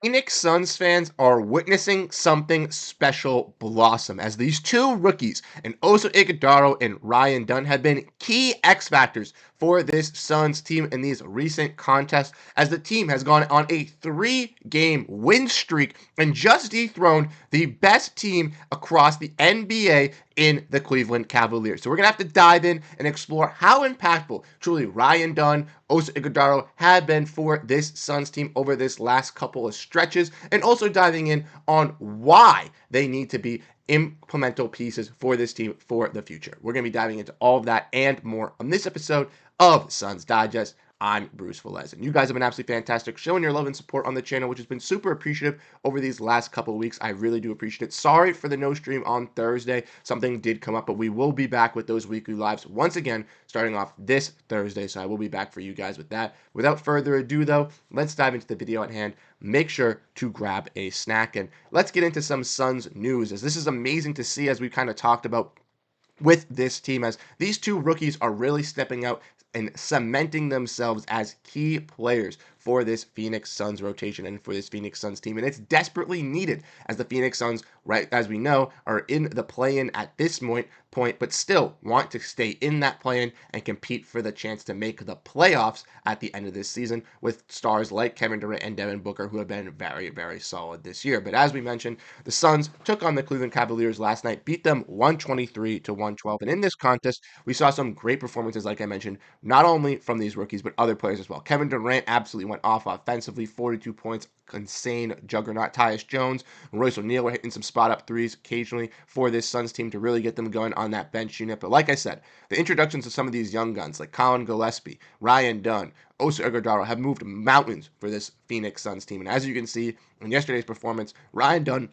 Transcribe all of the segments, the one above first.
Phoenix Suns fans are witnessing something special blossom as these two rookies, and Oso Iguodala and Ryan Dunn, have been key X factors for this Suns team in these recent contests as the team has gone on a 3-game win streak and just dethroned the best team across the NBA in the Cleveland Cavaliers. So we're going to have to dive in and explore how impactful truly Ryan Dunn, Oso Iguodala had been for this Suns team over this last couple of stretches, and also diving in on why they need to be implemental pieces for this team for the future. We're going to be diving into all of that and more on this episode of Suns Digest. I'm Bruce Velez, and you guys have been absolutely fantastic showing your love and support on the channel, which has been super appreciative over these last couple of weeks. I really do appreciate it. Sorry for the no stream on Thursday. Something did come up, but we will be back with those weekly lives once again starting off this Thursday, so I will be back for you guys with that. Without further ado, though, let's dive into the video at hand. Make sure to grab a snack, and let's get into some Suns news, as this is amazing to see, as we kind of talked about with this team, as these two rookies are really stepping out and cementing themselves as key players for this Phoenix Suns rotation and for this Phoenix Suns team. And it's desperately needed, as the Phoenix Suns, right, as we know, are in the play-in at this point, but still want to stay in that play-in and compete for the chance to make the playoffs at the end of this season, with stars like Kevin Durant and Devin Booker, who have been very, very solid this year. But as we mentioned, the Suns took on the Cleveland Cavaliers last night, beat them 123-112. And in this contest, we saw some great performances, like I mentioned, not only from these rookies, but other players as well. Kevin Durant absolutely went off offensively, 42 points, insane juggernaut. Tyus Jones and Royce O'Neal were hitting some spot-up threes occasionally for this Suns team to really get them going on that bench unit. But like I said, the introductions of some of these young guns like Colin Gillespie, Ryan Dunn, Oso Iguodala have moved mountains for this Phoenix Suns team. And as you can see in yesterday's performance, Ryan Dunn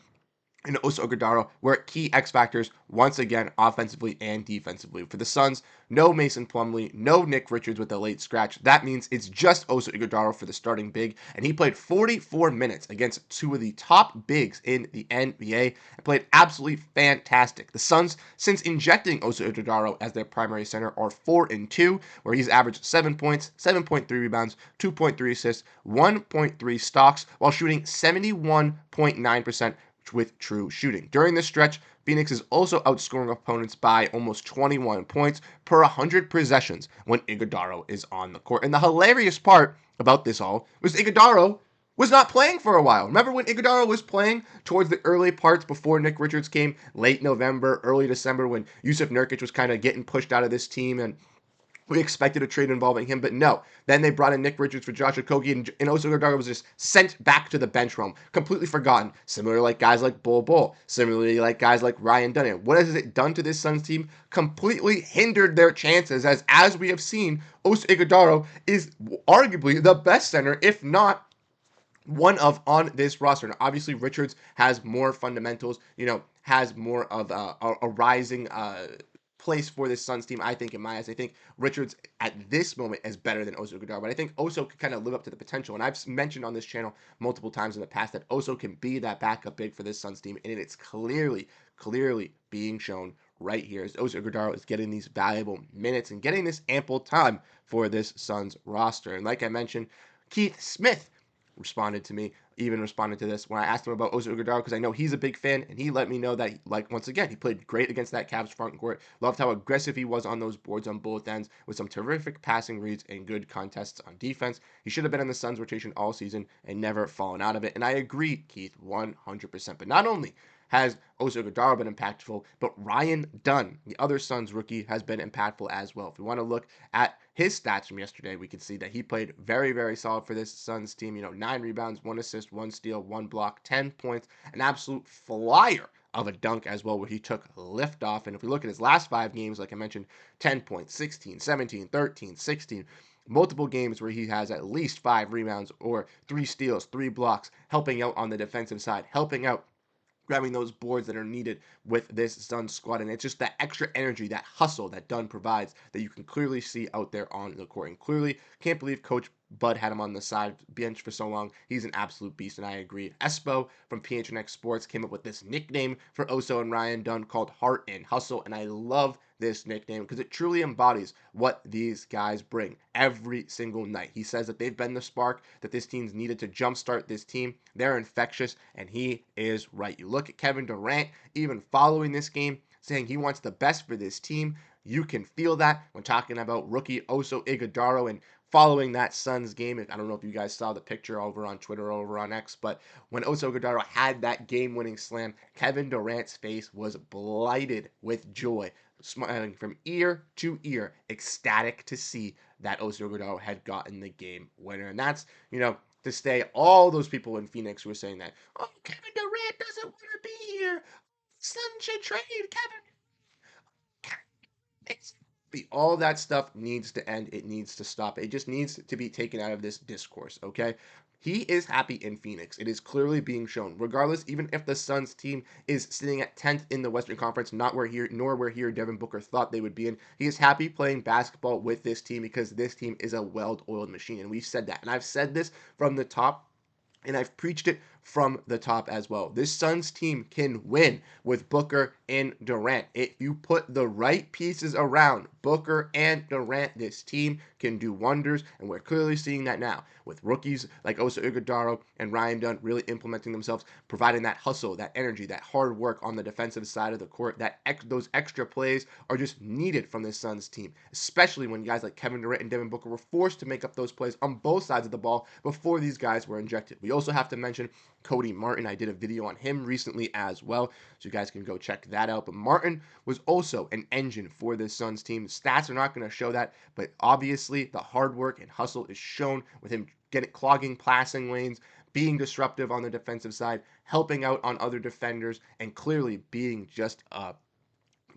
and Oso Iguodala were key X factors once again, offensively and defensively. For the Suns, no Mason Plumlee, no Nick Richards with a late scratch. That means it's just Oso Iguodala for the starting big, and he played 44 minutes against two of the top bigs in the NBA and played absolutely fantastic. The Suns, since injecting Oso Iguodala as their primary center, are 4-2, where he's averaged 7 points, 7.3 rebounds, 2.3 assists, 1.3 stocks, while shooting 71.9% with true shooting. During this stretch, Phoenix is also outscoring opponents by almost 21 points per 100 possessions when Iguodala is on the court. And the hilarious part about this all was Iguodala was not playing for a while. Remember when Iguodala was playing towards the early parts before Nick Richards came, late November, early December, when Yusuf Nurkic was kind of getting pushed out of this team, and we expected a trade involving him, but no. Then they brought in Nick Richards for Josh Okogie, and Oso Iguodala was just sent back to the bench realm, completely forgotten. Similar like guys like Bull, similarly like guys like Ryan Dunn. What has it done to this Suns team? Completely hindered their chances, as we have seen, Oso Iguodala is arguably the best center, if not one of on this roster. Now, obviously, Richards has more fundamentals, has more of a rising place for this Suns team, I think, in my eyes. I think Richards at this moment is better than Oso Iguodala, but I think Oso could kind of live up to the potential. And I've mentioned on this channel multiple times in the past that Oso can be that backup big for this Suns team, and it's clearly being shown right here as Oso Iguodala is getting these valuable minutes and getting this ample time for this Suns roster. And like I mentioned, Keith Smith responded to me, even responded to this when I asked him about Oso Iguodala, because I know he's a big fan, and he let me know that, like, once again, he played great against that Cavs front court. Loved how aggressive he was on those boards on both ends, with some terrific passing reads and good contests on defense. He should have been in the Suns rotation all season and never fallen out of it. And I agree, Keith, 100%. But not only has Oso Iguodala been impactful, but Ryan Dunn, the other Suns rookie, has been impactful as well. If we want to look at his stats from yesterday, we can see that he played very solid for this Suns team. 9 rebounds, 1 assist, 1 steal, 1 block, 10 points, an absolute flyer of a dunk as well, where he took lift off. And if we look at his last 5 games, like I mentioned, 10 points, 16, 17, 13, 16, multiple games where he has at least 5 rebounds or 3 steals, 3 blocks, helping out on the defensive side, helping out grabbing those boards that are needed with this Suns squad. And it's just that extra energy, that hustle that Dunn provides that you can clearly see out there on the court. And clearly, can't believe Coach Bud had him on the side bench for so long. He's an absolute beast, and I agree. Espo from PHNX Sports came up with this nickname for Oso and Ryan Dunn called Heart and Hustle, and I love this nickname because it truly embodies what these guys bring every single night. He says that they've been the spark that this team's needed to jumpstart this team. They're infectious, and he is right. You look at Kevin Durant, even following this game, saying he wants the best for this team. You can feel that when talking about rookie Oso Iguodala and following that Suns game. I don't know if you guys saw the picture over on Twitter or over on X, but when Oso Iguodala had that game-winning slam, Kevin Durant's face was blighted with joy, smiling from ear to ear, ecstatic to see that Oso Iguodala had gotten the game winner. And that's, to stay all those people in Phoenix who were saying that, oh, Kevin Durant doesn't want to be here. Suns should trade Kevin. It's all that stuff needs to end. It needs to stop. It just needs to be taken out of this discourse, okay? He is happy in Phoenix. It is clearly being shown. Regardless, even if the Suns team is sitting at 10th in the Western Conference, nor where Devin Booker thought they would be in, he is happy playing basketball with this team because this team is a well-oiled machine. And we've said that. And I've said this from the top, and I've preached it from the top as well. This Suns team can win with Booker and Durant. If you put the right pieces around Booker and Durant, this team can do wonders, and we're clearly seeing that now with rookies like Oso Iguodala and Ryan Dunn really implementing themselves, providing that hustle, that energy, that hard work on the defensive side of the court. Those extra plays are just needed from this Suns team, especially when guys like Kevin Durant and Devin Booker were forced to make up those plays on both sides of the ball before these guys were injected. We also have to mention Cody Martin. I did a video on him recently as well, so you guys can go check that out. But Martin was also an engine for this Suns team. Stats are not going to show that, but obviously the hard work and hustle is shown with him clogging passing lanes, being disruptive on the defensive side, helping out on other defenders, and clearly being just a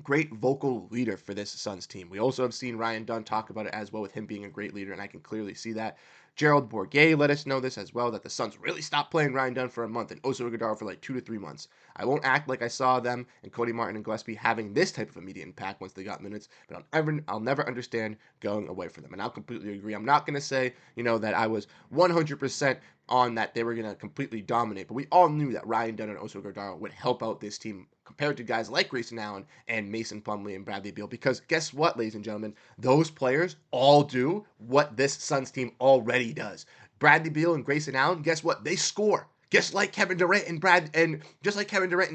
great vocal leader for this Suns team. We also have seen Ryan Dunn talk about it as well, with him being a great leader, and I can clearly see that. Gerald Bourguet let us know this as well, that the Suns really stopped playing Ryan Dunn for a month and Oso Iguodala for like 2 to 3 months. I won't act like I saw them and Cody Martin and Gillespie having this type of immediate impact once they got minutes, but I'll never understand going away from them. And I'll completely agree. I'm not going to say, that I was 100% on that they were going to completely dominate, but we all knew that Ryan Dunn and Oso Iguodala would help out this team compared to guys like Grayson Allen and Mason Plumlee and Bradley Beal, because guess what, ladies and gentlemen, those players all do what this Suns team already does. Bradley Beal and Grayson Allen, guess what? They score. Just like Kevin Durant and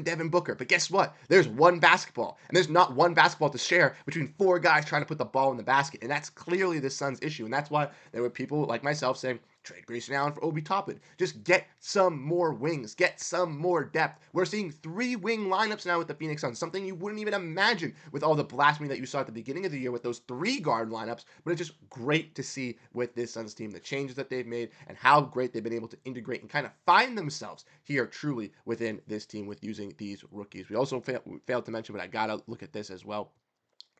Devin Booker. But guess what? There's one basketball, and there's not one basketball to share between 4 guys trying to put the ball in the basket. And that's clearly the Suns' issue. And that's why there were people like myself saying, trade Grayson Allen for Obi Toppin. Just get some more wings. Get some more depth. We're seeing 3 wing lineups now with the Phoenix Suns, something you wouldn't even imagine with all the blasphemy that you saw at the beginning of the year with those 3 guard lineups. But it's just great to see with this Suns team, the changes that they've made and how great they've been able to integrate and kind of find themselves here truly within this team with using these rookies. We also failed to mention, but I gotta look at this as well.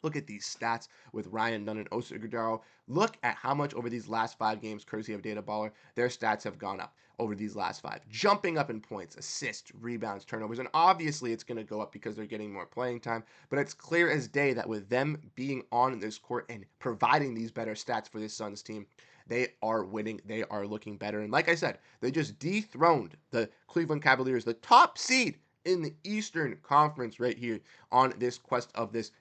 Look at these stats with Ryan Dunn and Oso Iguodala. Look at how much over these last 5 games, courtesy of Data Baller, their stats have gone up over these last 5. Jumping up in points, assists, rebounds, turnovers, and obviously it's going to go up because they're getting more playing time, but it's clear as day that with them being on this court and providing these better stats for this Suns team, they are winning. They are looking better. And like I said, they just dethroned the Cleveland Cavaliers, the top seed in the Eastern Conference right here on this quest of this,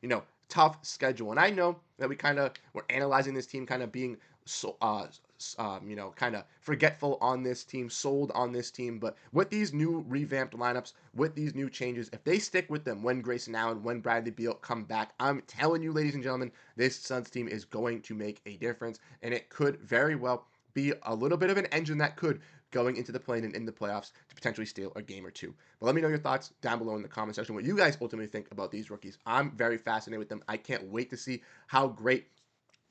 tough schedule. And I know that we're analyzing this team kind of being so, kind of forgetful on this team, sold on this team. But with these new revamped lineups, with these new changes, if they stick with them when Grayson Allen, when Bradley Beal come back, I'm telling you, ladies and gentlemen, this Suns team is going to make a difference. And it could very well be a little bit of an engine that could going into the play and in the playoffs to potentially steal a game or 2. But let me know your thoughts down below in the comment section, what you guys ultimately think about these rookies. I'm very fascinated with them. I can't wait to see how great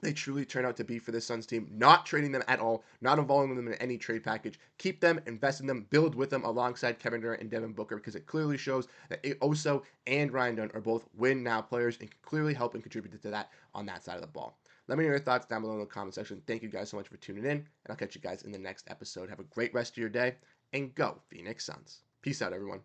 they truly turn out to be for this Suns team. Not trading them at all, not involving them in any trade package. Keep them, invest in them, build with them alongside Kevin Durant and Devin Booker, because it clearly shows that Oso and Ryan Dunn are both win now players and can clearly help and contribute to that on that side of the ball. Let me know your thoughts down below in the comment section. Thank you guys so much for tuning in, and I'll catch you guys in the next episode. Have a great rest of your day, and go Phoenix Suns. Peace out, everyone.